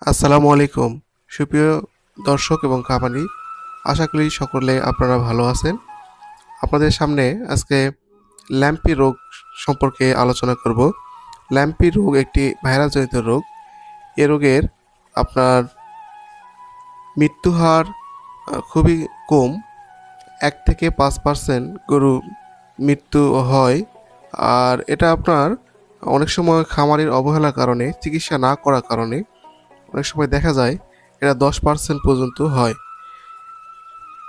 আসসালামু আলাইকুম সুপ্রিয় দর্শক এবং খামারি, আশা করি সকলে আপনারা ভালো আছেন। আপনাদের সামনে আজকে ল্যাম্পি রোগ সম্পর্কে আলোচনা করব। ল্যাম্পি রোগ একটি ভাইরাসজনিত রোগ। এ রোগের আপনার মৃত্যু হার খুবই কম, 1 থেকে 5% গরু মৃত্যু হয়। আর এটা আপনার অনেক সময় খামারির অবহেলার কারণে, চিকিৎসা না করার কারণে অনেক সময় দেখা যায় এটা 10% পর্যন্ত হয়।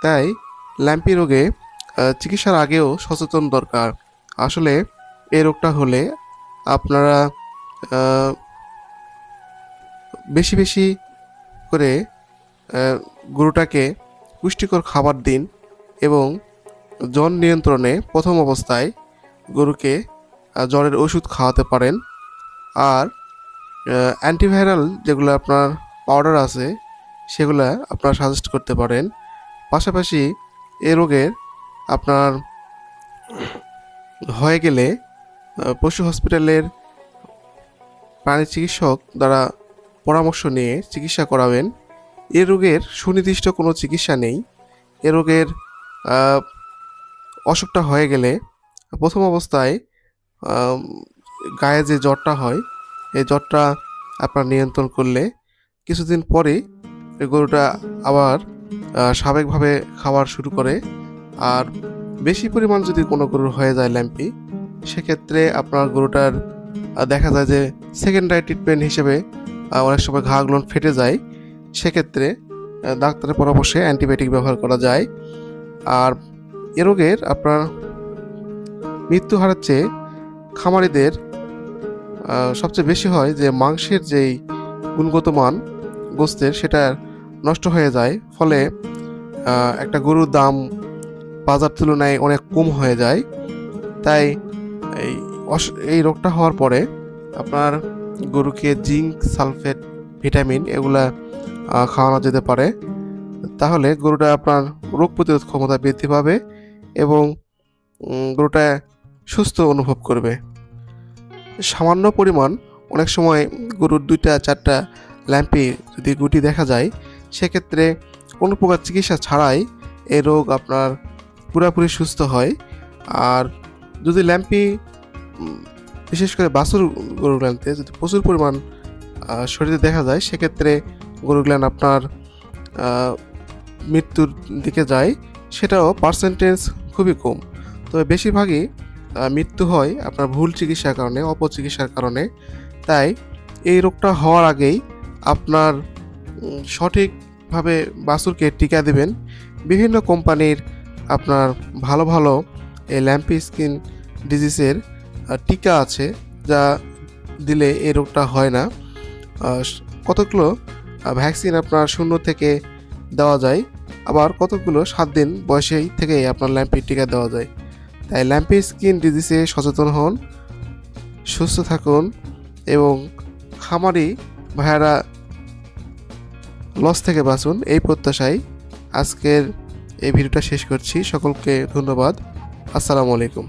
তাই ল্যাম্পি রোগে চিকিৎসার আগেও সচেতন দরকার। আসলে এই রোগটা হলে আপনারা আহ, বেশি বেশি করে গরুটাকে পুষ্টিকর খাবার দিন এবং জ্বর নিয়ন্ত্রণে প্রথম অবস্থায় গরুকে জ্বরের ওষুধ খাওয়াতে পারেন। আর অ্যান্টিভাইরাল যেগুলো আপনার পাউডার আছে সেগুলো আপনারা সাজেস্ট করতে পারেন। পাশাপাশি এ রোগের আপনার হয়ে গেলে পশু হসপিটালের প্রাণী চিকিৎসক দ্বারা পরামর্শ নিয়ে চিকিৎসা করাবেন। এ রোগের সুনির্দিষ্ট কোনো চিকিৎসা নেই। এ রোগের অসুখটা হয়ে গেলে প্রথম অবস্থায় গায়ে যে জ্বরটা হয় এই জ্বরটা আপনার নিয়ন্ত্রণ করলে কিছুদিন পরে গরুটা আবার স্বাভাবিকভাবে খাবার শুরু করে। আর বেশি পরিমাণ যদি কোনো গরুর হয়ে যায় ল্যাম্পি, সেক্ষেত্রে আপনার গরুটার দেখা যায় যে সেকেন্ডারি ট্রিটমেন্ট হিসেবে অনেক সময় ঘাগুলো ফেটে যায়। সেক্ষেত্রে ডাক্তারের পরামর্শে অ্যান্টিবায়োটিক ব্যবহার করা যায়। আর এ রোগের আপনার মৃত্যু হারের চেয়ে খামারিদের সবচেয়ে বেশি হয় যে মাংসের যেই গুণগত মান গোস্তের সেটা নষ্ট হয়ে যায়, ফলে একটা গরুর দাম বাজার তুলনায় অনেক কম হয়ে যায়। তাই এই রোগটা হওয়ার পরে আপনার গরুকে জিঙ্ক, সালফেট, ভিটামিন এগুলা খাওয়ানো যেতে পারে। তাহলে গরুটা আপনার রোগ প্রতিরোধ ক্ষমতা বৃদ্ধি পাবে এবং গরুটা সুস্থ অনুভব করবে। সামান্য পরিমাণ অনেক সময় গরুর 2-4টা ল্যাম্পি যদি গুটি দেখা যায়, সেক্ষেত্রে কোনো প্রকার চিকিৎসা ছাড়াই এই রোগ আপনার পুরোপুরি সুস্থ হয়। আর যদি ল্যাম্পি বিশেষ করে বাছুর গরুগুলাতে যদি প্রচুর পরিমাণ শরীরে দেখা যায়, সেক্ষেত্রে গরুগুলান আপনার মৃত্যুর দিকে যায়, সেটাও পার্সেন্টেজ খুবই কম। তবে বেশিরভাগই মৃত্যু হয় আপনার ভুল চিকিৎসার কারণে, অপচিকিৎসার কারণে। তাই এই রোগটা হওয়ার আগেই আপনার সঠিকভাবে বাছুরকে টিকা দেবেন। বিভিন্ন কোম্পানির আপনার ভালো ভালো এই ল্যাম্পি স্কিন ডিজিজের টিকা আছে, যা দিলে এই রোগটা হয় না। কতগুলো ভ্যাকসিন আপনার 0 থেকে দেওয়া যায়, আবার কতগুলো 7 দিন বয়সেই থেকেই আপনার ল্যাম্পি টিকা দেওয়া যায়। তাই ল্যাম্পি স্কিন ডিজিজে সচেতন হন, সুস্থ থাকুন এবং খামারি ভাইয়ারা লস থেকে বাঁচুন, এই প্রত্যাশায় আজকের এই ভিডিওটা শেষ করছি। সকলকে ধন্যবাদ। আসসালামু আলাইকুম।